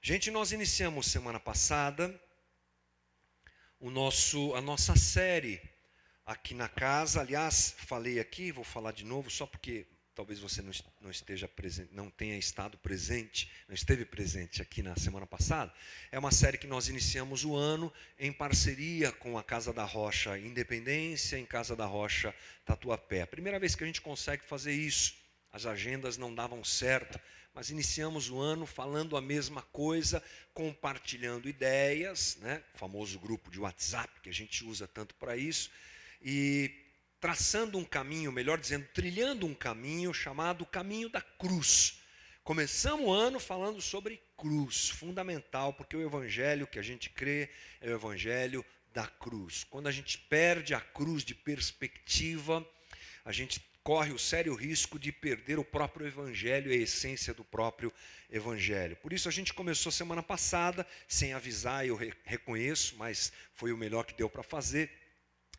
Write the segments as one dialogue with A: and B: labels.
A: Gente, nós iniciamos semana passada a nossa série aqui na casa. Aliás, falei aqui, vou falar de novo, só porque talvez você não esteja presente, não tenha estado presente, não esteve presente aqui na semana passada. É uma série que nós iniciamos o ano em parceria com a Casa da Rocha Independência, em Casa da Rocha Tatuapé. A primeira vez que a gente consegue fazer isso. As agendas não davam certo, mas iniciamos o ano falando a mesma coisa, compartilhando ideias, né? O famoso grupo de WhatsApp que a gente usa tanto para isso, e traçando um caminho, melhor dizendo, trilhando um caminho chamado Caminho da Cruz. Começamos o ano falando sobre cruz, fundamental, porque o evangelho que a gente crê é o evangelho da cruz. Quando a gente perde a cruz de perspectiva, a gente corre o sério risco de perder o próprio evangelho e a essência do próprio evangelho. Por isso a gente começou semana passada, sem avisar, eu reconheço, mas foi o melhor que deu para fazer,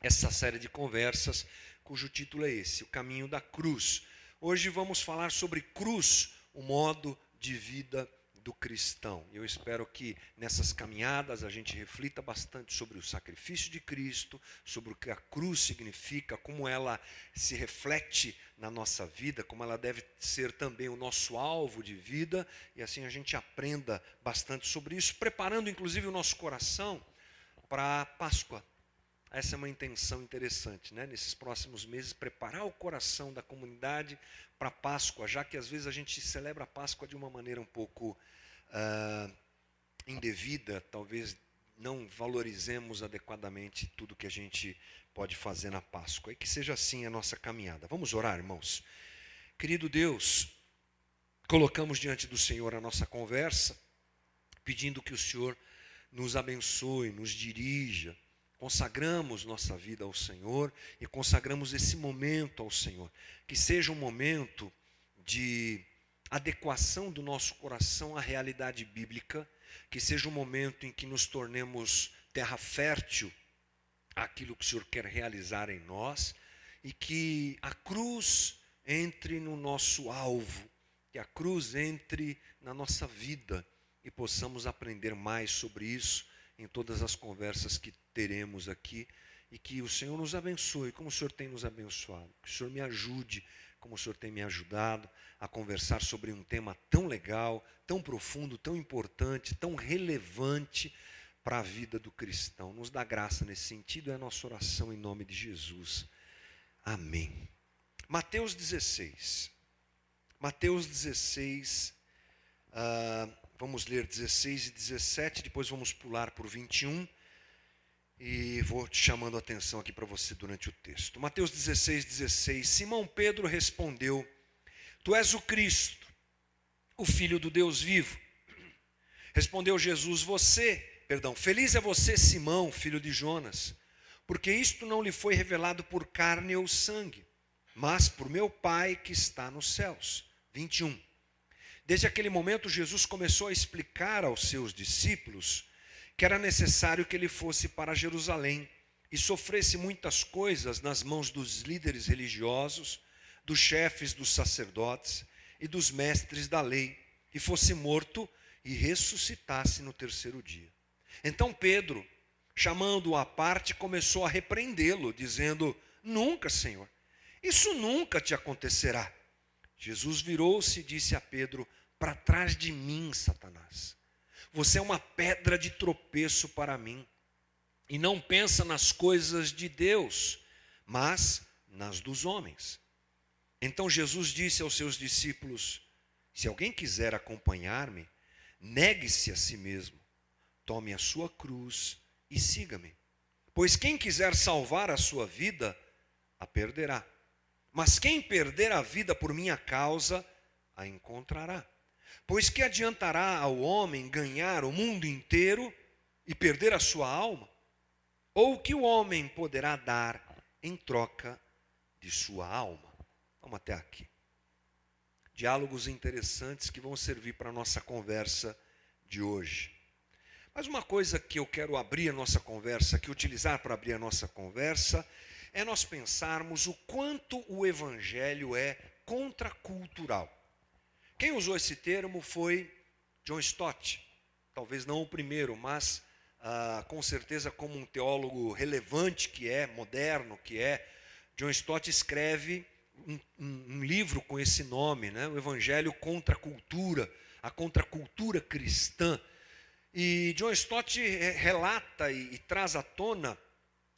A: essa série de conversas, cujo título é esse, O Caminho da Cruz. Hoje vamos falar sobre cruz, o modo de vida do cristão. Eu espero que nessas caminhadas a gente reflita bastante sobre o sacrifício de Cristo, sobre o que a cruz significa, como ela se reflete na nossa vida, como ela deve ser também o nosso alvo de vida, e assim a gente aprenda bastante sobre isso, preparando inclusive o nosso coração para a Páscoa. Essa é uma intenção interessante, né? Nesses próximos meses, preparar o coração da comunidade para a Páscoa, já que às vezes a gente celebra a Páscoa de uma maneira um pouco indevida, talvez não valorizemos adequadamente tudo que a gente pode fazer na Páscoa. E que seja assim a nossa caminhada. Vamos orar, irmãos. Querido Deus, colocamos diante do Senhor a nossa conversa, pedindo que o Senhor nos abençoe, nos dirija. Consagramos nossa vida ao Senhor e consagramos esse momento ao Senhor. Que seja um momento de adequação do nosso coração à realidade bíblica, que seja um momento em que nos tornemos terra fértil àquilo que o Senhor quer realizar em nós, e que a cruz entre no nosso alvo, que a cruz entre na nossa vida, e possamos aprender mais sobre isso em todas as conversas que teremos aqui, e que o Senhor nos abençoe, como o Senhor tem nos abençoado, que o Senhor me ajude, como o Senhor tem me ajudado a conversar sobre um tema tão legal, tão profundo, tão importante, tão relevante para a vida do cristão. Nos dá graça nesse sentido, é a nossa oração em nome de Jesus. Amém. Mateus 16. Mateus 16, vamos ler 16 e 17, depois vamos pular para o 21. E vou te chamando a atenção aqui para você durante o texto. Mateus 16:16. Simão Pedro respondeu: Tu és o Cristo, o Filho do Deus vivo. Respondeu Jesus: Feliz é você, Simão, filho de Jonas, porque isto não lhe foi revelado por carne ou sangue, mas por meu Pai que está nos céus. 21. Desde aquele momento Jesus começou a explicar aos seus discípulos que era necessário que ele fosse para Jerusalém e sofresse muitas coisas nas mãos dos líderes religiosos, dos chefes dos sacerdotes e dos mestres da lei, e fosse morto e ressuscitasse no terceiro dia. Então Pedro, chamando-o à parte, começou a repreendê-lo, dizendo: Nunca, Senhor, isso nunca te acontecerá. Jesus virou-se e disse a Pedro: Para trás de mim, Satanás. Você é uma pedra de tropeço para mim, e não pensa nas coisas de Deus, mas nas dos homens. Então Jesus disse aos seus discípulos: Se alguém quiser acompanhar-me, negue-se a si mesmo, tome a sua cruz e siga-me. Pois quem quiser salvar a sua vida, a perderá. Mas quem perder a vida por minha causa, a encontrará. Pois que adiantará ao homem ganhar o mundo inteiro e perder a sua alma? Ou o que o homem poderá dar em troca de sua alma? Vamos até aqui. Diálogos interessantes que vão servir para a nossa conversa de hoje. Mas uma coisa que eu quero abrir a nossa conversa, que utilizar para abrir a nossa conversa, é nós pensarmos o quanto o evangelho é contracultural. Quem usou esse termo foi John Stott. talvez não o primeiro, mas com certeza como um teólogo relevante que é, moderno que é, John Stott escreve um livro com esse nome, né? O Evangelho contra a Cultura, a contracultura cristã. E John Stott relata e traz à tona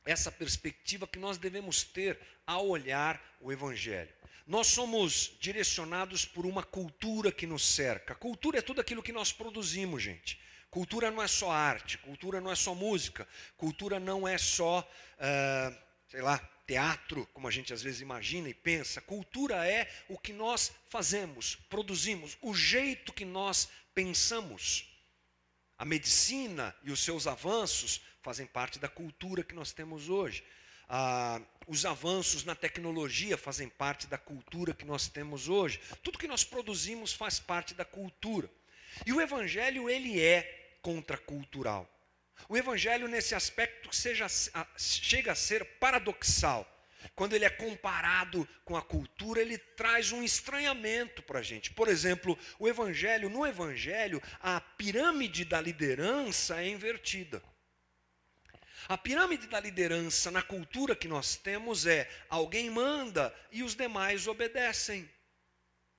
A: essa perspectiva que nós devemos ter ao olhar o Evangelho. Nós somos direcionados por uma cultura que nos cerca. Cultura é tudo aquilo que nós produzimos, gente. Cultura não é só arte, cultura não é só música, cultura não é só, teatro, como a gente às vezes imagina e pensa. Cultura é o que nós fazemos, produzimos, o jeito que nós pensamos. A medicina e os seus avanços fazem parte da cultura que nós temos hoje. Os avanços na tecnologia fazem parte da cultura que nós temos hoje. Tudo que nós produzimos faz parte da cultura. E o Evangelho, ele é contracultural. O Evangelho, nesse aspecto, chega a ser paradoxal. Quando ele é comparado com a cultura, ele traz um estranhamento para a gente. Por exemplo, no Evangelho, a pirâmide da liderança é invertida. A pirâmide da liderança na cultura que nós temos é: alguém manda e os demais obedecem.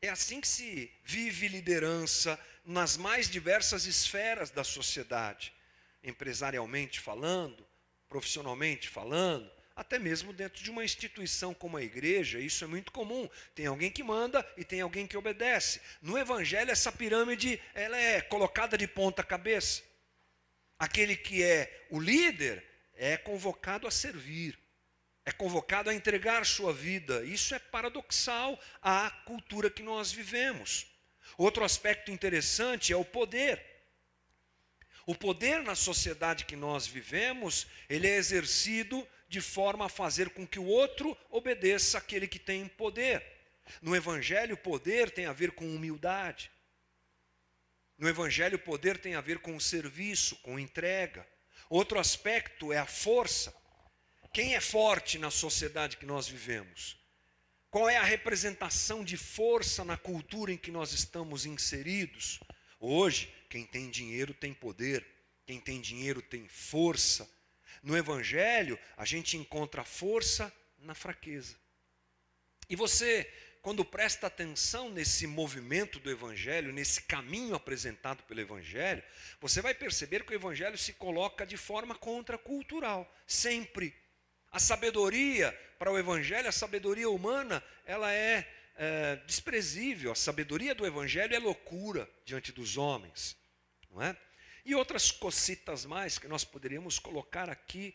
A: É assim que se vive liderança nas mais diversas esferas da sociedade. Empresarialmente falando, profissionalmente falando, até mesmo dentro de uma instituição como a igreja, isso é muito comum. Tem alguém que manda e tem alguém que obedece. No Evangelho, essa pirâmide ela é colocada de ponta cabeça. Aquele que é o líder é convocado a servir, é convocado a entregar sua vida. Isso é paradoxal à cultura que nós vivemos. Outro aspecto interessante é o poder. O poder na sociedade que nós vivemos, ele é exercido de forma a fazer com que o outro obedeça àquele que tem poder. No Evangelho, o poder tem a ver com humildade. No Evangelho, o poder tem a ver com o serviço, com entrega. Outro aspecto é a força. Quem é forte na sociedade que nós vivemos? Qual é a representação de força na cultura em que nós estamos inseridos? Hoje, quem tem dinheiro tem poder, quem tem dinheiro tem força. No Evangelho, a gente encontra força na fraqueza. E você, quando presta atenção nesse movimento do Evangelho, nesse caminho apresentado pelo Evangelho, você vai perceber que o Evangelho se coloca de forma contracultural, sempre. A sabedoria para o Evangelho, a sabedoria humana, ela é desprezível. A sabedoria do Evangelho é loucura diante dos homens, não é? E outras cositas mais que nós poderíamos colocar aqui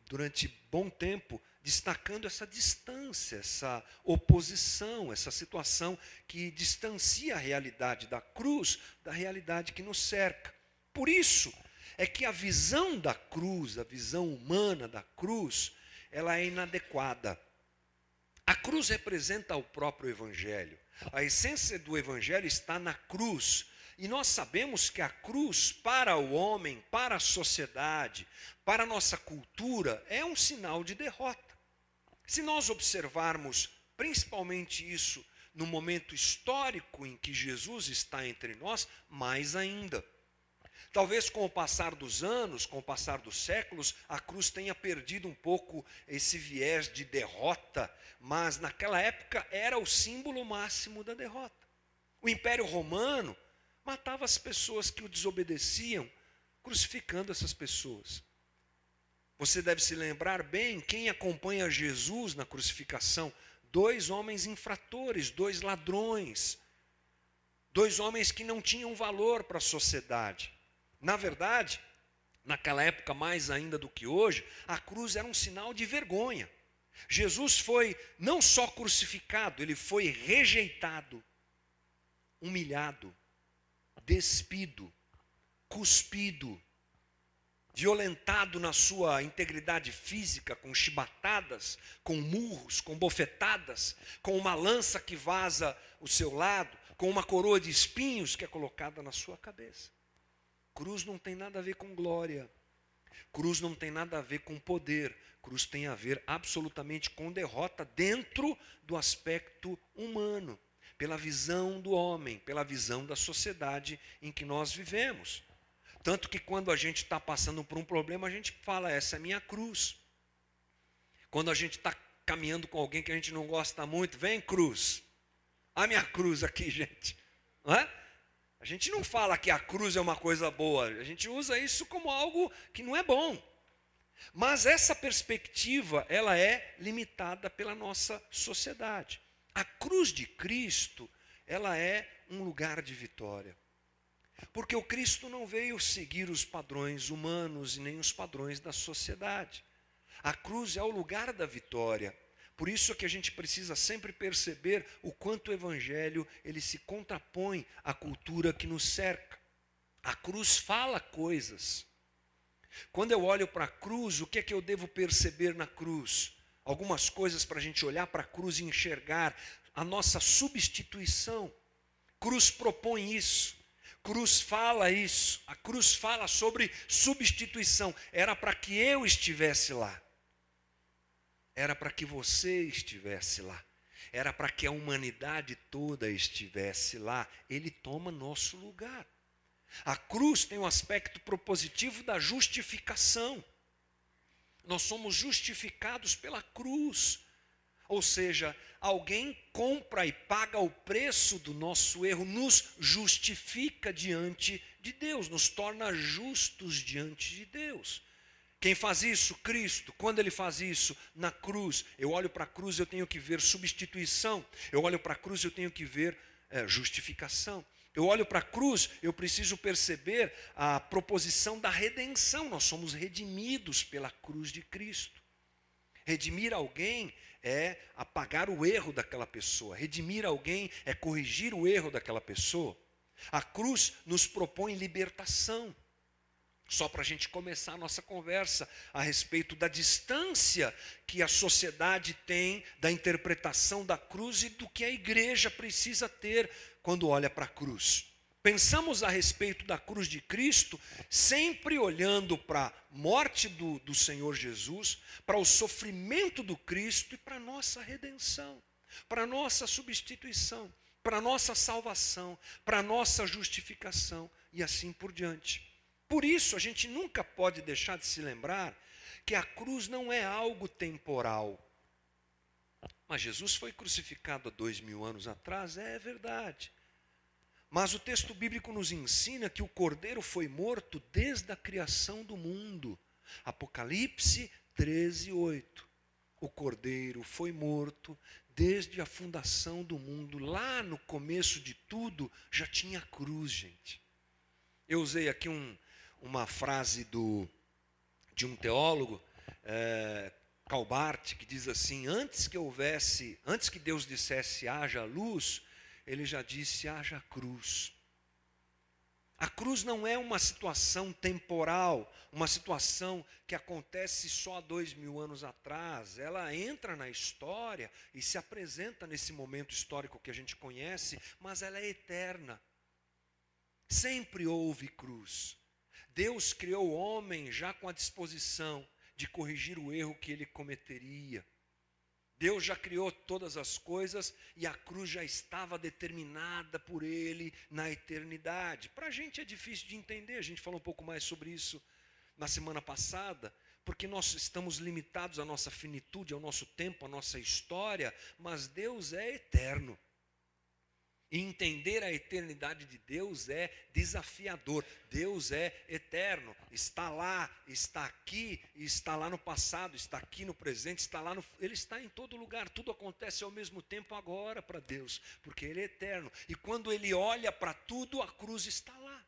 A: durante bom tempo, destacando essa distância, essa oposição, essa situação que distancia a realidade da cruz da realidade que nos cerca. Por isso é que a visão da cruz, a visão humana da cruz, ela é inadequada. A cruz representa o próprio Evangelho. A essência do Evangelho está na cruz. E nós sabemos que a cruz, para o homem, para a sociedade, para a nossa cultura, é um sinal de derrota. Se nós observarmos principalmente isso no momento histórico em que Jesus está entre nós, mais ainda. Talvez com o passar dos anos, com o passar dos séculos, a cruz tenha perdido um pouco esse viés de derrota, mas naquela época era o símbolo máximo da derrota. O Império Romano matava as pessoas que o desobedeciam, crucificando essas pessoas. Você deve se lembrar bem, quem acompanha Jesus na crucificação? 2 homens infratores, 2 ladrões, 2 homens que não tinham valor para a sociedade. Na verdade, naquela época mais ainda do que hoje, a cruz era um sinal de vergonha. Jesus foi não só crucificado, ele foi rejeitado, humilhado, despido, cuspido, violentado na sua integridade física, com chibatadas, com murros, com bofetadas, com uma lança que vaza o seu lado, com uma coroa de espinhos que é colocada na sua cabeça. Cruz não tem nada a ver com glória. Cruz não tem nada a ver com poder. Cruz tem a ver absolutamente com derrota dentro do aspecto humano, pela visão do homem, pela visão da sociedade em que nós vivemos. Tanto que quando a gente está passando por um problema, a gente fala, essa é a minha cruz. Quando a gente está caminhando com alguém que a gente não gosta muito, vem cruz. A minha cruz aqui, gente. Não é? A gente não fala que a cruz é uma coisa boa, a gente usa isso como algo que não é bom. Mas essa perspectiva, ela é limitada pela nossa sociedade. A cruz de Cristo, ela é um lugar de vitória. Porque o Cristo não veio seguir os padrões humanos e nem os padrões da sociedade. A cruz é o lugar da vitória. Por isso que a gente precisa sempre perceber o quanto o Evangelho ele se contrapõe à cultura que nos cerca. A cruz fala coisas. Quando eu olho para a cruz, o que é que eu devo perceber na cruz? Algumas coisas para a gente olhar para a cruz e enxergar a nossa substituição. Cruz propõe isso. Cruz fala isso, a cruz fala sobre substituição. Era para que eu estivesse lá, era para que você estivesse lá, era para que a humanidade toda estivesse lá. Ele toma nosso lugar. A cruz tem um aspecto propositivo da justificação. Nós somos justificados pela cruz. Ou seja, alguém compra e paga o preço do nosso erro, nos justifica diante de Deus, nos torna justos diante de Deus. Quem faz isso? Cristo. Quando ele faz isso? Na cruz. Eu olho para a cruz, eu tenho que ver substituição. Eu olho para a cruz, eu tenho que ver justificação. Eu olho para a cruz, eu preciso perceber a proposição da redenção. Nós somos redimidos pela cruz de Cristo. Redimir alguém é apagar o erro daquela pessoa. Redimir alguém é corrigir o erro daquela pessoa. A cruz nos propõe libertação. Só para a gente começar a nossa conversa a respeito da distância que a sociedade tem da interpretação da cruz e do que a igreja precisa ter quando olha para a cruz. Pensamos a respeito da cruz de Cristo, sempre olhando para a morte do Senhor Jesus, para o sofrimento do Cristo e para a nossa redenção, para a nossa substituição, para a nossa salvação, para a nossa justificação e assim por diante. Por isso, a gente nunca pode deixar de se lembrar que a cruz não é algo temporal. Mas Jesus foi crucificado há 2000 anos atrás, é verdade. Mas o texto bíblico nos ensina que o Cordeiro foi morto desde a criação do mundo. Apocalipse 13:8. O Cordeiro foi morto desde a fundação do mundo. Lá no começo de tudo já tinha cruz, gente. Eu usei aqui uma frase de um teólogo, Calbart, que diz assim: antes que Deus dissesse haja luz, ele já disse haja cruz. A cruz não é uma situação temporal, uma situação que acontece só há 2000 anos atrás. Ela entra na história e se apresenta nesse momento histórico que a gente conhece, mas ela é eterna. Sempre houve cruz. Deus criou o homem já com a disposição de corrigir o erro que ele cometeria. Deus já criou todas as coisas e a cruz já estava determinada por ele na eternidade. Para a gente é difícil de entender, a gente falou um pouco mais sobre isso na semana passada, porque nós estamos limitados à nossa finitude, ao nosso tempo, à nossa história, mas Deus é eterno. E entender a eternidade de Deus é desafiador. Deus é eterno, está lá, está aqui, está lá no passado, está aqui no presente, está lá no... Ele está em todo lugar, tudo acontece ao mesmo tempo agora para Deus, porque Ele é eterno. E quando Ele olha para tudo, a cruz está lá.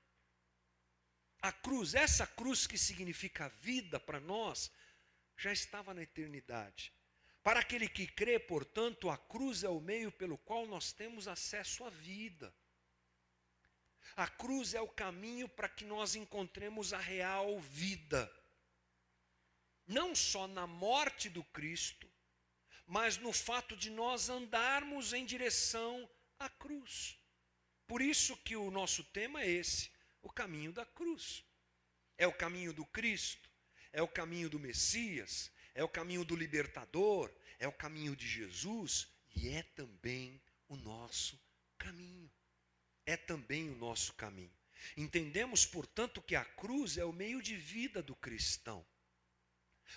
A: A cruz, essa cruz que significa vida para nós, já estava na eternidade. Para aquele que crê, portanto, a cruz é o meio pelo qual nós temos acesso à vida. A cruz é o caminho para que nós encontremos a real vida. Não só na morte do Cristo, mas no fato de nós andarmos em direção à cruz. Por isso que o nosso tema é esse, o caminho da cruz. É o caminho do Cristo, é o caminho do Messias, é o caminho do libertador, é o caminho de Jesus e é também o nosso caminho. É também o nosso caminho. Entendemos, portanto, que a cruz é o meio de vida do cristão.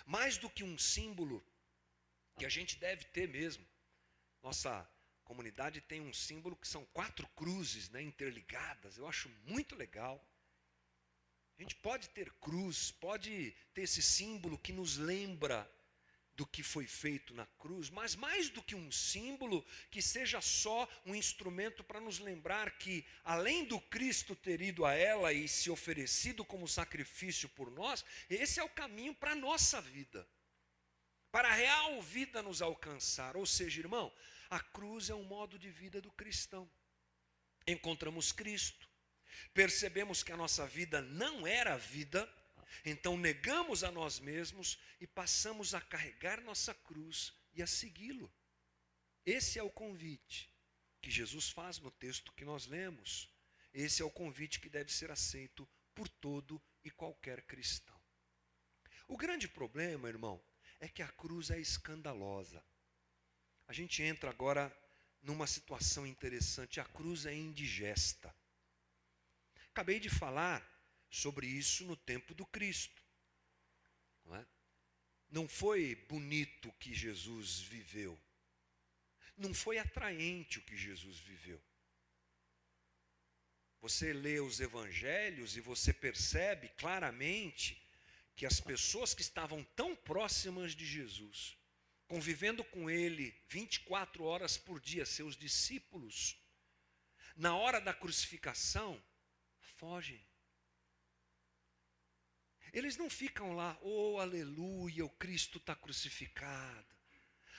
A: Mais do que um símbolo que a gente deve ter mesmo. Nossa comunidade tem um símbolo que são 4 cruzes, né, interligadas. Eu acho muito legal. A gente pode ter cruz, pode ter esse símbolo que nos lembra do que foi feito na cruz, mas mais do que um símbolo, que seja só um instrumento para nos lembrar que, além do Cristo ter ido a ela e se oferecido como sacrifício por nós, esse é o caminho para a nossa vida, para a real vida nos alcançar. Ou seja, irmão, a cruz é um modo de vida do cristão. Encontramos Cristo, percebemos que a nossa vida não era vida, então negamos a nós mesmos e passamos a carregar nossa cruz e a segui-lo. Esse é o convite que Jesus faz no texto que nós lemos. Esse é o convite que deve ser aceito por todo e qualquer cristão. O grande problema, irmão, é que a cruz é escandalosa. A gente entra agora numa situação interessante. A cruz é indigesta. Acabei de falar sobre isso no tempo do Cristo. Não é? Não foi bonito o que Jesus viveu. Não foi atraente o que Jesus viveu. Você lê os evangelhos e você percebe claramente que as pessoas que estavam tão próximas de Jesus, convivendo com ele 24 horas por dia, seus discípulos, na hora da crucificação, fogem. Eles não ficam lá, oh aleluia, o Cristo está crucificado.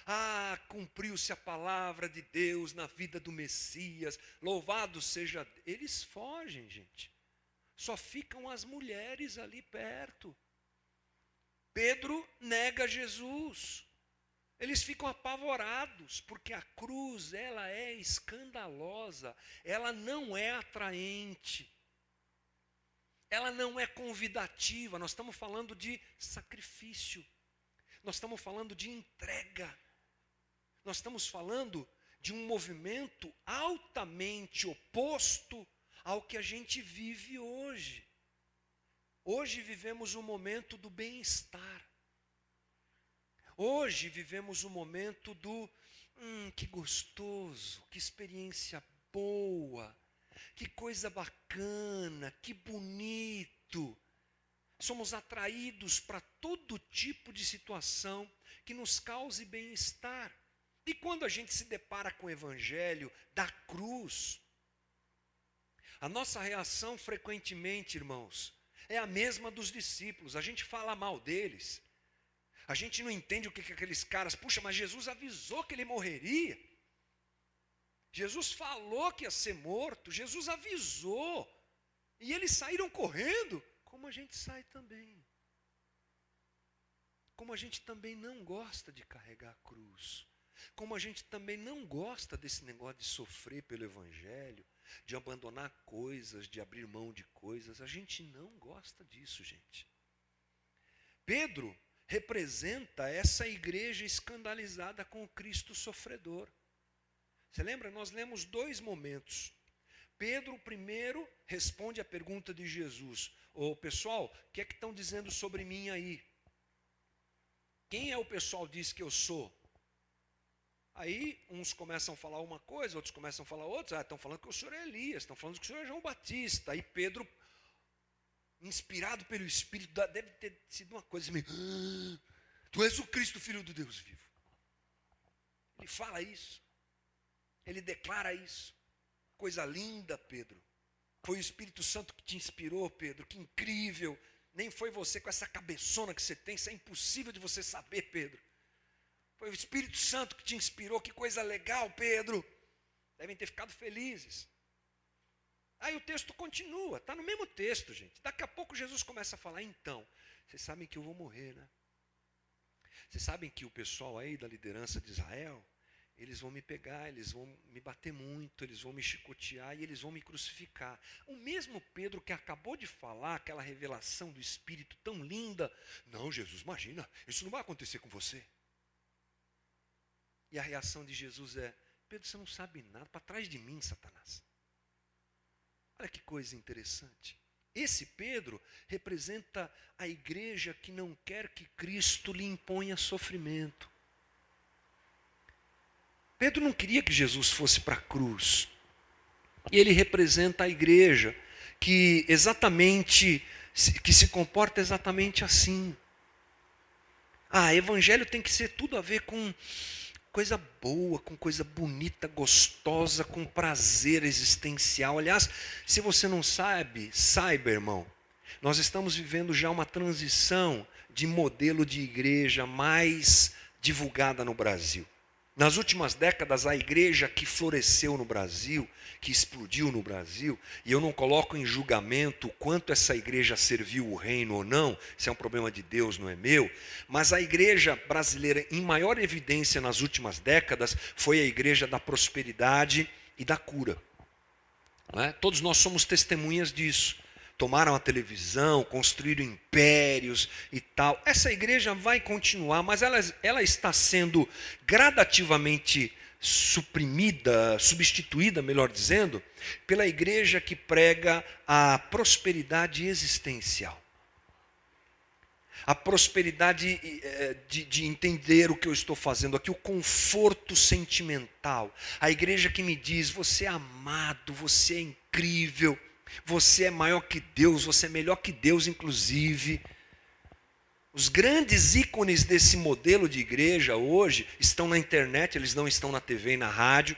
A: Ah, cumpriu-se a palavra de Deus na vida do Messias, louvado seja Deus. Eles fogem, gente. Só ficam as mulheres ali perto. Pedro nega Jesus. Eles ficam apavorados, porque a cruz, ela é escandalosa, ela não é atraente. Ela não é convidativa, nós estamos falando de sacrifício, nós estamos falando de entrega, nós estamos falando de um movimento altamente oposto ao que a gente vive hoje. Hoje vivemos um momento do bem-estar, hoje vivemos um momento do, que gostoso, que experiência boa, que coisa bacana, que bonito. Somos atraídos para todo tipo de situação que nos cause bem-estar. E quando a gente se depara com o evangelho da cruz, a nossa reação frequentemente, irmãos, é a mesma dos discípulos. A gente fala mal deles. A gente não entende o que aqueles caras, puxa, mas Jesus avisou que ele morreria. Jesus falou que ia ser morto, Jesus avisou, e eles saíram correndo, como a gente sai também. Como a gente também não gosta de carregar a cruz, como a gente também não gosta desse negócio de sofrer pelo evangelho, de abandonar coisas, de abrir mão de coisas, a gente não gosta disso, gente. Pedro representa essa igreja escandalizada com o Cristo sofredor. Você lembra? Nós lemos 2 momentos. Pedro, primeiro, responde à pergunta de Jesus. Ô pessoal, o que é que estão dizendo sobre mim aí? Quem é o pessoal diz que eu sou? Aí uns começam a falar uma coisa, outros começam a falar outra. Estão falando que o senhor é Elias, estão falando que o senhor é João Batista. Aí Pedro, inspirado pelo Espírito, deve ter sido uma coisa meio, tu és o Cristo, Filho do Deus vivo. Ele fala isso. Ele declara isso. Coisa linda, Pedro. Foi o Espírito Santo que te inspirou, Pedro. Que incrível. Nem foi você com essa cabeçona que você tem. Isso é impossível de você saber, Pedro. Foi o Espírito Santo que te inspirou. Que coisa legal, Pedro. Devem ter ficado felizes. Aí o texto continua. Está no mesmo texto, gente. Daqui a pouco Jesus começa a falar. Então, vocês sabem que eu vou morrer, né? Vocês sabem que o pessoal aí da liderança de Israel, eles vão me pegar, eles vão me bater muito, eles vão me chicotear e eles vão me crucificar. O mesmo Pedro que acabou de falar, aquela revelação do Espírito tão linda. Não, Jesus, imagina, isso não vai acontecer com você. E a reação de Jesus é, Pedro, você não sabe nada, para trás de mim, Satanás. Olha que coisa interessante. Esse Pedro representa a igreja que não quer que Cristo lhe imponha sofrimento. Pedro não queria que Jesus fosse para a cruz. E ele representa a igreja que se comporta exatamente assim. Evangelho tem que ser tudo a ver com coisa boa, com coisa bonita, gostosa, com prazer existencial. Aliás, se você não sabe, saiba, irmão, nós estamos vivendo já uma transição de modelo de igreja mais divulgada no Brasil. Nas últimas décadas, a igreja que floresceu no Brasil, que explodiu no Brasil, e eu não coloco em julgamento o quanto essa igreja serviu o reino ou não, isso é um problema de Deus, não é meu, mas a igreja brasileira em maior evidência nas últimas décadas foi a igreja da prosperidade e da cura. Não é? Todos nós somos testemunhas disso. Tomaram a televisão, construíram impérios e tal. Essa igreja vai continuar, mas ela está sendo gradativamente suprimida, substituída, melhor dizendo, pela igreja que prega a prosperidade existencial. A prosperidade de entender o que eu estou fazendo aqui, o conforto sentimental. A igreja que me diz, você é amado, você é incrível, você é maior que Deus, você é melhor que Deus, inclusive. Os grandes ícones desse modelo de igreja hoje estão na internet, eles não estão na TV e na rádio.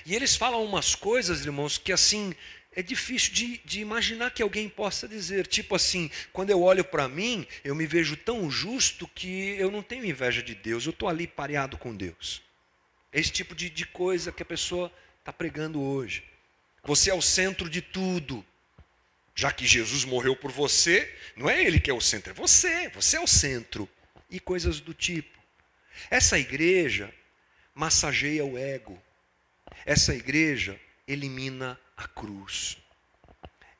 A: E eles falam umas coisas, irmãos, que assim, é difícil de imaginar que alguém possa dizer. Tipo assim, quando eu olho para mim, eu me vejo tão justo que eu não tenho inveja de Deus, eu estou ali pareado com Deus. É esse tipo de coisa que a pessoa está pregando hoje. Você é o centro de tudo. Já que Jesus morreu por você, não é Ele que é o centro, é você é o centro. E coisas do tipo. Essa igreja massageia o ego. Essa igreja elimina a cruz.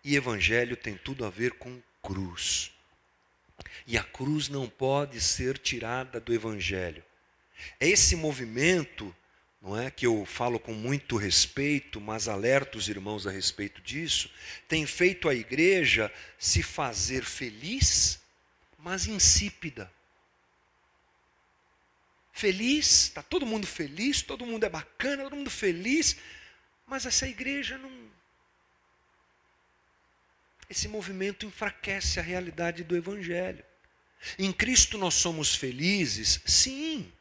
A: E evangelho tem tudo a ver com cruz. E a cruz não pode ser tirada do evangelho. É esse movimento, não é, que eu falo com muito respeito, mas alerto os irmãos a respeito disso, tem feito a igreja se fazer feliz, mas insípida. Feliz, está todo mundo feliz, todo mundo é bacana, todo mundo feliz, mas essa igreja não... Esse movimento enfraquece a realidade do evangelho. Em Cristo nós somos felizes, sim,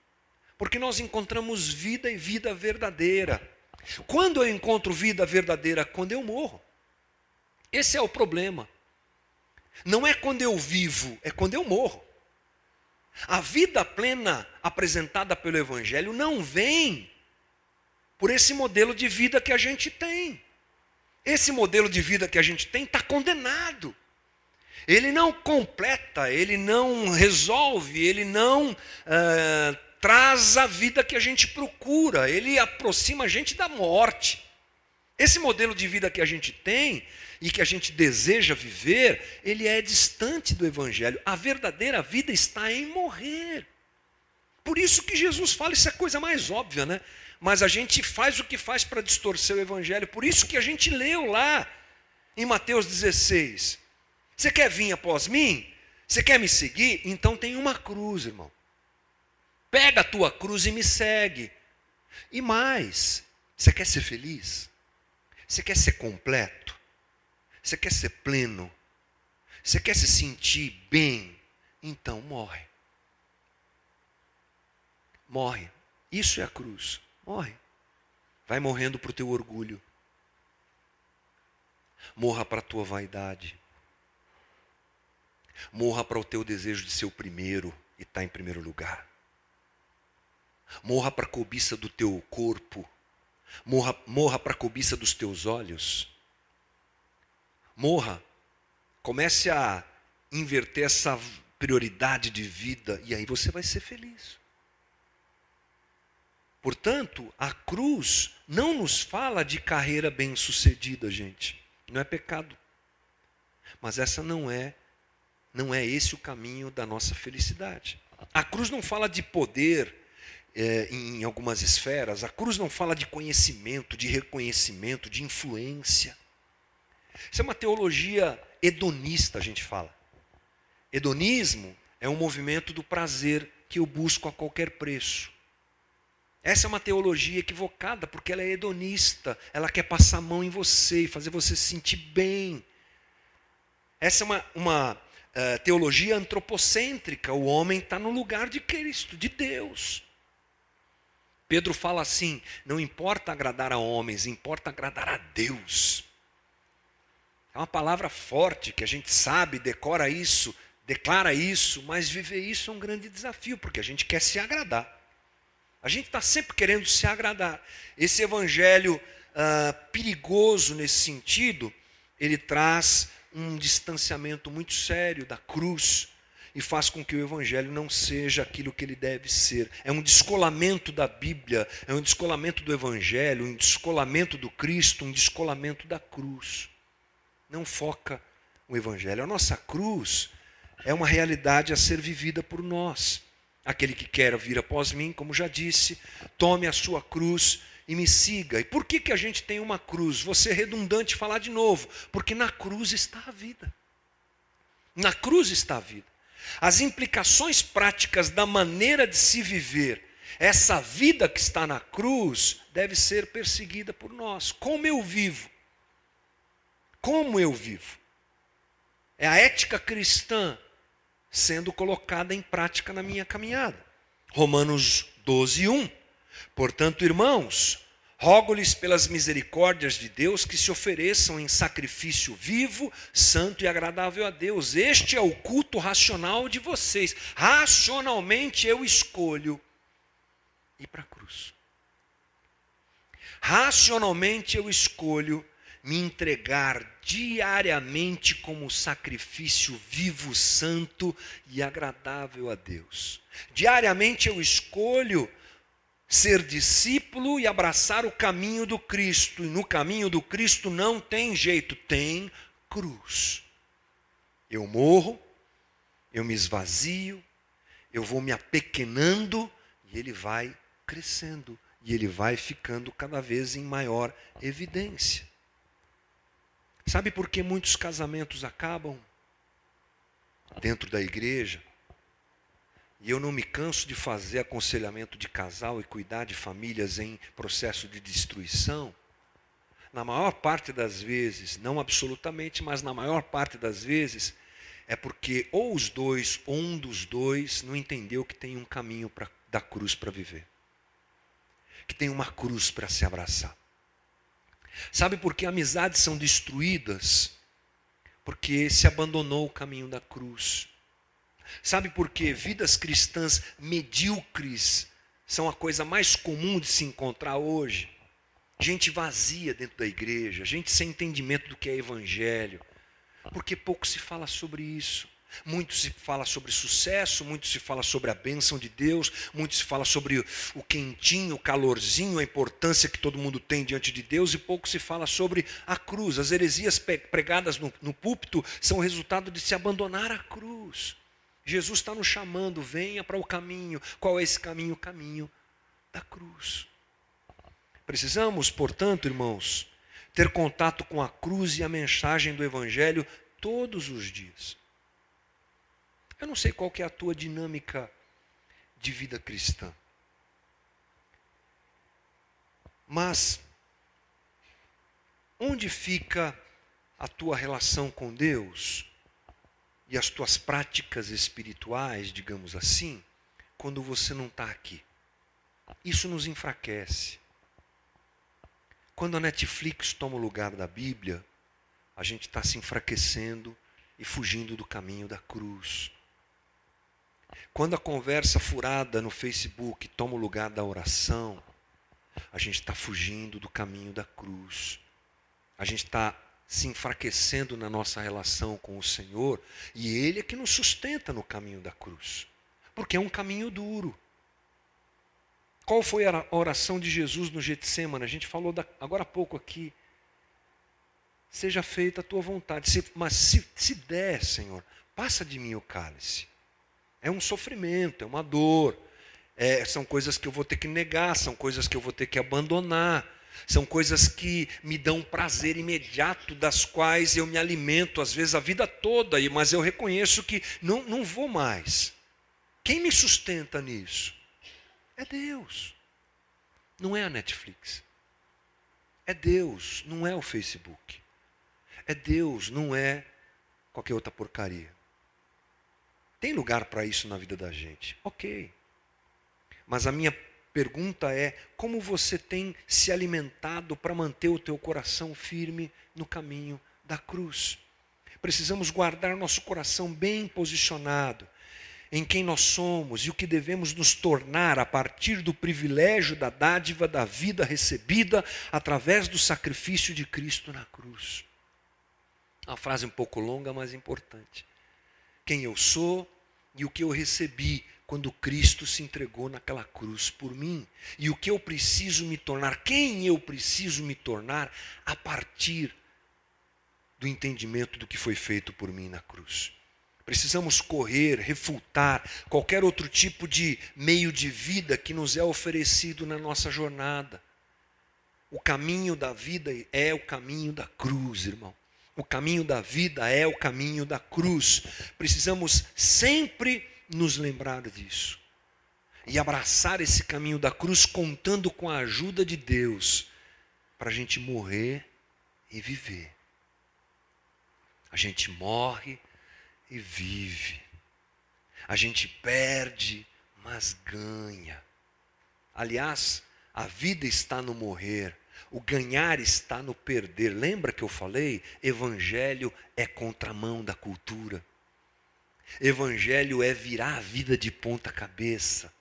A: porque nós encontramos vida e vida verdadeira. Quando eu encontro vida verdadeira? Quando eu morro. Esse é o problema. Não é quando eu vivo, é quando eu morro. A vida plena apresentada pelo Evangelho não vem por esse modelo de vida que a gente tem. Esse modelo de vida que a gente tem está condenado. Ele não completa, ele não resolve, ele não... traz a vida que a gente procura, ele aproxima a gente da morte. Esse modelo de vida que a gente tem e que a gente deseja viver, ele é distante do evangelho. A verdadeira vida está em morrer. Por isso que Jesus fala, isso é a coisa mais óbvia, né? Mas a gente faz o que faz para distorcer o evangelho. Por isso que a gente leu lá em Mateus 16. Você quer vir após mim? Você quer me seguir? Então tem uma cruz, irmão. Pega a tua cruz e me segue. E mais, você quer ser feliz? Você quer ser completo? Você quer ser pleno? Você quer se sentir bem? Então morre. Morre. Isso é a cruz. Morre. Vai morrendo para o teu orgulho. Morra para a tua vaidade. Morra para o teu desejo de ser o primeiro e estar em primeiro lugar. Morra para a cobiça do teu corpo. Morra para a cobiça dos teus olhos. Morra. Comece a inverter essa prioridade de vida e aí você vai ser feliz. Portanto, a cruz não nos fala de carreira bem-sucedida, gente. Não é pecado. Mas essa não é esse o caminho da nossa felicidade. A cruz não fala de poder em algumas esferas. A cruz não fala de conhecimento, de reconhecimento, de influência. Isso é uma teologia hedonista, a gente fala. Hedonismo é um movimento do prazer que eu busco a qualquer preço. Essa é uma teologia equivocada, porque ela é hedonista. Ela quer passar a mão em você e fazer você se sentir bem. Essa é uma teologia antropocêntrica. O homem está no lugar de Cristo, de Deus. Pedro fala assim: não importa agradar a homens, importa agradar a Deus. É uma palavra forte que a gente sabe, decora isso, declara isso, mas viver isso é um grande desafio, porque a gente quer se agradar. A gente está sempre querendo se agradar. Esse evangelho perigoso nesse sentido, ele traz um distanciamento muito sério da cruz e faz com que o evangelho não seja aquilo que ele deve ser. É um descolamento da Bíblia, é um descolamento do evangelho, um descolamento do Cristo, um descolamento da cruz. Não foca o evangelho. A nossa cruz é uma realidade a ser vivida por nós. Aquele que quer vir após mim, como já disse, tome a sua cruz e me siga. E por que a gente tem uma cruz? Vou ser redundante falar de novo. Porque na cruz está a vida. Na cruz está a vida. As implicações práticas da maneira de se viver, essa vida que está na cruz, deve ser perseguida por nós. Como eu vivo? Como eu vivo? É a ética cristã sendo colocada em prática na minha caminhada. Romanos 12:1. Portanto, irmãos, rogo-lhes pelas misericórdias de Deus que se ofereçam em sacrifício vivo, santo e agradável a Deus. Este é o culto racional de vocês. Racionalmente eu escolho ir para a cruz. Racionalmente eu escolho me entregar diariamente como sacrifício vivo, santo e agradável a Deus. Diariamente eu escolho ser discípulo e abraçar o caminho do Cristo. E no caminho do Cristo não tem jeito, tem cruz. Eu morro, eu me esvazio, eu vou me apequenando e ele vai crescendo. E ele vai ficando cada vez em maior evidência. Sabe por que muitos casamentos acabam dentro da igreja? E eu não me canso de fazer aconselhamento de casal e cuidar de famílias em processo de destruição. Na maior parte das vezes, não absolutamente, mas na maior parte das vezes, é porque ou os dois, ou um dos dois, não entendeu que tem um caminho da cruz para viver. Que tem uma cruz para se abraçar. Sabe por que amizades são destruídas? Porque se abandonou o caminho da cruz. Sabe por que vidas cristãs medíocres são a coisa mais comum de se encontrar hoje? Gente vazia dentro da igreja, gente sem entendimento do que é evangelho. Porque pouco se fala sobre isso. Muito se fala sobre sucesso, muito se fala sobre a bênção de Deus, muito se fala sobre o quentinho, o calorzinho, a importância que todo mundo tem diante de Deus, e pouco se fala sobre a cruz. As heresias pregadas no púlpito são resultado de se abandonar a cruz. Jesus está nos chamando, venha para o caminho. Qual é esse caminho? O caminho da cruz. Precisamos, portanto, irmãos, ter contato com a cruz e a mensagem do evangelho todos os dias. Eu não sei qual que é a tua dinâmica de vida cristã. Mas, onde fica a tua relação com Deus e as tuas práticas espirituais, digamos assim, quando você não está aqui? Isso nos enfraquece. Quando a Netflix toma o lugar da Bíblia, a gente está se enfraquecendo e fugindo do caminho da cruz. Quando a conversa furada no Facebook toma o lugar da oração, a gente está fugindo do caminho da cruz. A gente está se enfraquecendo na nossa relação com o Senhor, e Ele é que nos sustenta no caminho da cruz. Porque é um caminho duro. Qual foi a oração de Jesus no Getsêmani? A gente falou agora há pouco aqui. Seja feita a tua vontade. Mas se der, Senhor, passa de mim o cálice. É um sofrimento, é uma dor. São coisas que eu vou ter que negar, são coisas que eu vou ter que abandonar. São coisas que me dão prazer imediato, das quais eu me alimento, às vezes a vida toda, mas eu reconheço que não vou mais. Quem me sustenta nisso? É Deus. Não é a Netflix. É Deus, não é o Facebook. É Deus, não é qualquer outra porcaria. Tem lugar para isso na vida da gente, ok. Mas a minha pergunta é, como você tem se alimentado para manter o teu coração firme no caminho da cruz? Precisamos guardar nosso coração bem posicionado em quem nós somos e o que devemos nos tornar a partir do privilégio da dádiva da vida recebida através do sacrifício de Cristo na cruz. Uma frase um pouco longa, mas importante. Quem eu sou e o que eu recebi quando Cristo se entregou naquela cruz por mim. E o que eu preciso me tornar, quem eu preciso me tornar a partir do entendimento do que foi feito por mim na cruz. Precisamos correr, refutar qualquer outro tipo de meio de vida que nos é oferecido na nossa jornada. O caminho da vida é o caminho da cruz, irmão. O caminho da vida é o caminho da cruz. Precisamos sempre nos lembrar disso. E abraçar esse caminho da cruz contando com a ajuda de Deus para a gente morrer e viver. A gente morre e vive. A gente perde, mas ganha. Aliás, a vida está no morrer. O ganhar está no perder. Lembra que eu falei? Evangelho é contramão da cultura. Evangelho é virar a vida de ponta cabeça.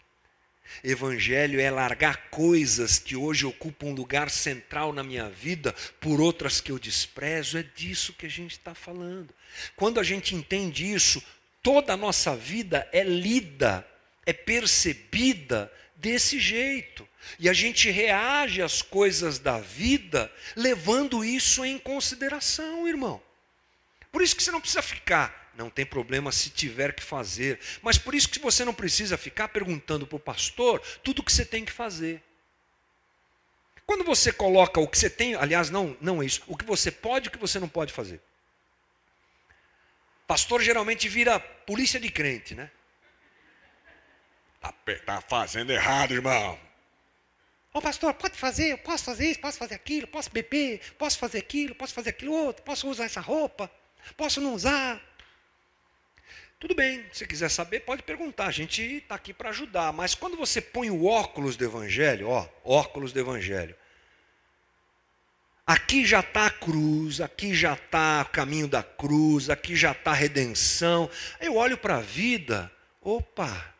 A: Evangelho é largar coisas que hoje ocupam um lugar central na minha vida por outras que eu desprezo. É disso que a gente está falando. Quando a gente entende isso, toda a nossa vida é lida, é percebida desse jeito. E a gente reage às coisas da vida levando isso em consideração, irmão. Por isso que você não precisa ficar. Não tem problema se tiver que fazer. Mas por isso que você não precisa ficar perguntando para o pastor tudo o que você tem que fazer. Quando você coloca o que você tem, aliás, não é isso, o que você pode e o que você não pode fazer. Pastor geralmente vira polícia de crente, né? Tá fazendo errado, irmão. Ô pastor, pode fazer, eu posso fazer isso, posso fazer aquilo, posso beber, posso fazer aquilo outro, posso usar essa roupa, posso não usar. Tudo bem, se quiser saber, pode perguntar, a gente está aqui para ajudar. Mas quando você põe o óculos do Evangelho, óculos do Evangelho, aqui já está a cruz, aqui já está o caminho da cruz, aqui já está a redenção. Eu olho para a vida, opa,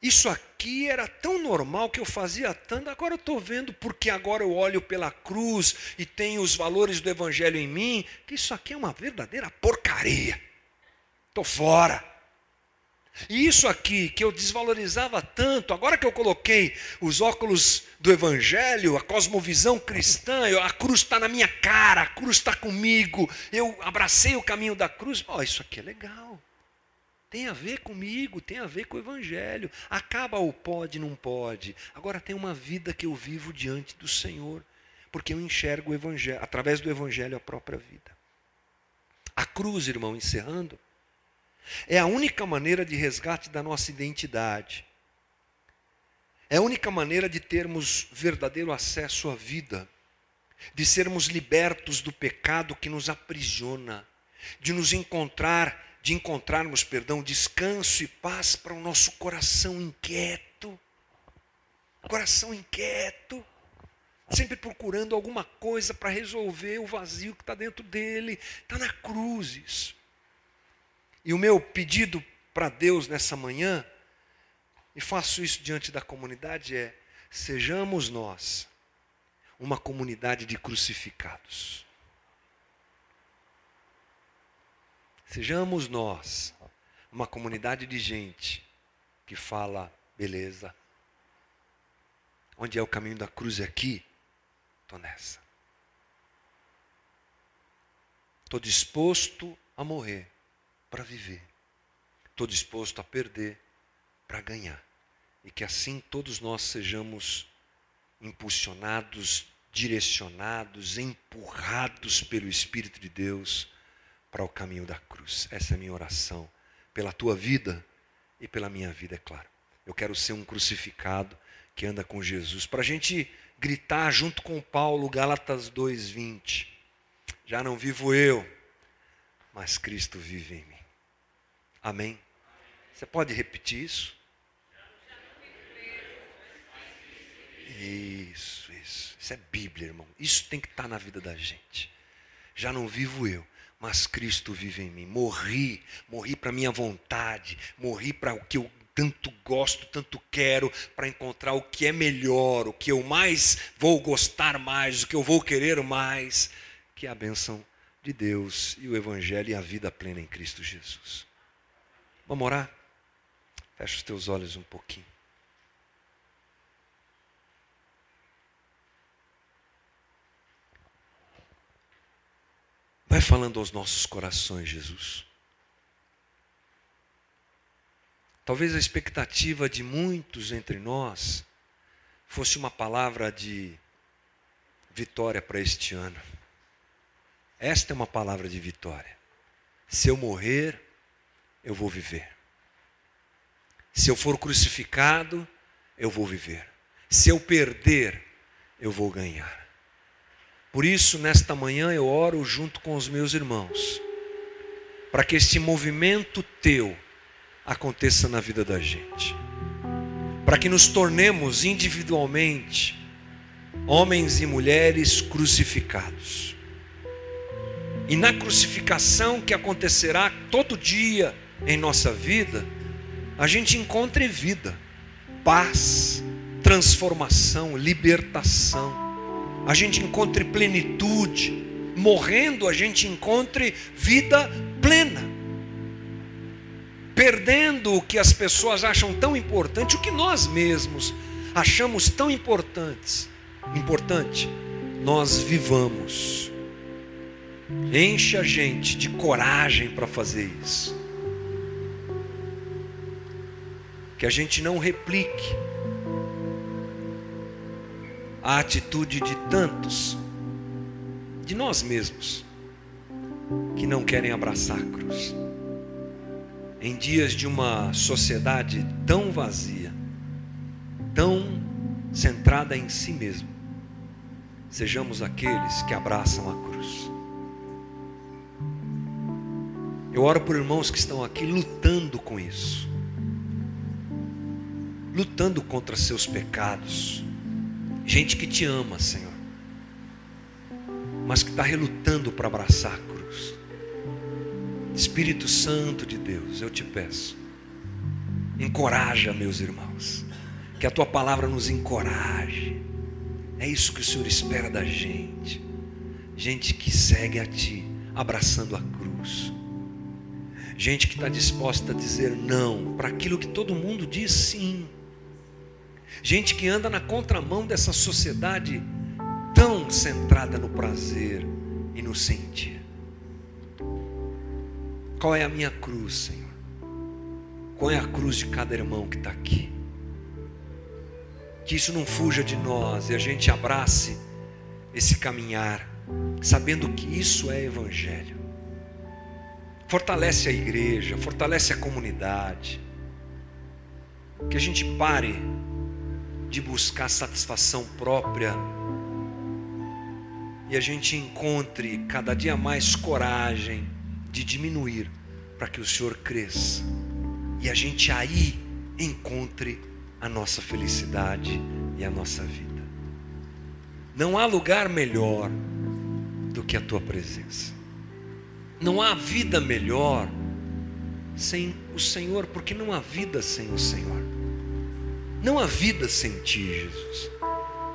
A: isso aqui era tão normal que eu fazia tanto, agora eu estou vendo porque agora eu olho pela cruz e tenho os valores do Evangelho em mim, que isso aqui é uma verdadeira porcaria. Estou fora. E isso aqui que eu desvalorizava tanto, agora que eu coloquei os óculos do Evangelho, a cosmovisão cristã, a cruz está na minha cara, a cruz está comigo, eu abracei o caminho da cruz, isso aqui é legal. Tem a ver comigo, tem a ver com o Evangelho. Acaba o pode, não pode. Agora tem uma vida que eu vivo diante do Senhor, porque eu enxergo o Evangelho, através do Evangelho a própria vida. A cruz, irmão, encerrando, é a única maneira de resgate da nossa identidade. É a única maneira de termos verdadeiro acesso à vida, de sermos libertos do pecado que nos aprisiona, de encontrarmos descanso e paz para o nosso coração inquieto. Coração inquieto, sempre procurando alguma coisa para resolver o vazio que está dentro dele. Está na cruz isso. E o meu pedido para Deus nessa manhã, e faço isso diante da comunidade, é: sejamos nós uma comunidade de crucificados. Sejamos nós uma comunidade de gente que fala, beleza, onde é o caminho da cruz é aqui, estou nessa. Estou disposto a morrer para viver. Estou disposto a perder para ganhar. E que assim todos nós sejamos impulsionados, direcionados, empurrados pelo Espírito de Deus para o caminho da cruz. Essa é a minha oração, pela tua vida e pela minha vida, é claro. Eu quero ser um crucificado que anda com Jesus. Para a gente gritar junto com Paulo, Gálatas 2:20. Já não vivo eu, mas Cristo vive em mim. Amém? Você pode repetir isso? Isso. Isso é Bíblia, irmão. Isso tem que estar na vida da gente. Já não vivo eu, mas Cristo vive em mim. Morri para a minha vontade, morri para o que eu tanto gosto, tanto quero, para encontrar o que é melhor, o que eu mais vou gostar mais, o que eu vou querer mais, que é a bênção de Deus e o Evangelho e a vida plena em Cristo Jesus. Vamos orar? Fecha os teus olhos um pouquinho. Vai falando aos nossos corações, Jesus. Talvez a expectativa de muitos entre nós fosse uma palavra de vitória para este ano. Esta é uma palavra de vitória. Se eu morrer, eu vou viver. Se eu for crucificado, eu vou viver. Se eu perder, eu vou ganhar. Por isso, nesta manhã, eu oro junto com os meus irmãos, para que este movimento teu aconteça na vida da gente. Para que nos tornemos individualmente homens e mulheres crucificados. E na crucificação que acontecerá todo dia em nossa vida, a gente encontre vida, paz, transformação, libertação. A gente encontre plenitude. Morrendo, a gente encontre vida plena. Perdendo o que as pessoas acham tão importante, o que nós mesmos achamos tão importante, nós vivamos. Enche a gente de coragem para fazer isso. Que a gente não replique a atitude de tantos, de nós mesmos, que não querem abraçar a cruz. Em dias de uma sociedade tão vazia, tão centrada em si mesmo, sejamos aqueles que abraçam a cruz. Eu oro por irmãos que estão aqui lutando com isso, lutando contra seus pecados, gente que te ama, Senhor, mas que está relutando para abraçar a cruz. Espírito Santo de Deus, eu te peço, encoraja meus irmãos, que a tua palavra nos encoraje. É isso que o Senhor espera da gente, gente que segue a ti, abraçando a cruz, gente que está disposta a dizer não para aquilo que todo mundo diz sim, gente que anda na contramão dessa sociedade tão centrada no prazer e no sentir. Qual é a minha cruz, Senhor? Qual é a cruz de cada irmão que está aqui? Que isso não fuja de nós e a gente abrace esse caminhar, sabendo que isso é Evangelho. Fortalece a igreja, fortalece a comunidade. Que a gente pare de buscar satisfação própria e a gente encontre cada dia mais coragem de diminuir para que o Senhor cresça e a gente aí encontre a nossa felicidade e a nossa vida. Não há lugar melhor do que a tua presença. Não há vida melhor sem o Senhor, porque não há vida sem o Senhor. Não há vida sem ti, Jesus.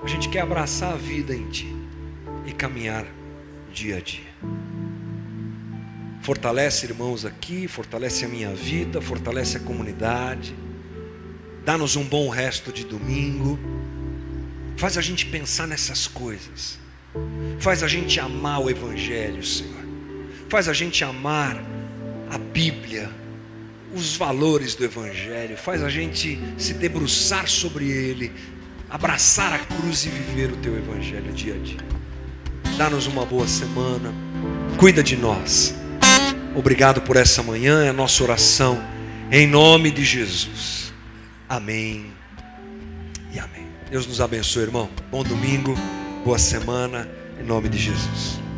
A: A gente quer abraçar a vida em ti e caminhar dia a dia. Fortalece irmãos aqui, fortalece a minha vida, fortalece a comunidade. Dá-nos um bom resto de domingo. Faz a gente pensar nessas coisas. Faz a gente amar o Evangelho, Senhor. Faz a gente amar a Bíblia, os valores do Evangelho. Faz a gente se debruçar sobre ele, abraçar a cruz e viver o teu evangelho dia a dia. Dá-nos uma boa semana, cuida de nós. Obrigado por essa manhã, é a nossa oração, em nome de Jesus. Amém e amém. Deus nos abençoe, irmão. Bom domingo, boa semana, em nome de Jesus.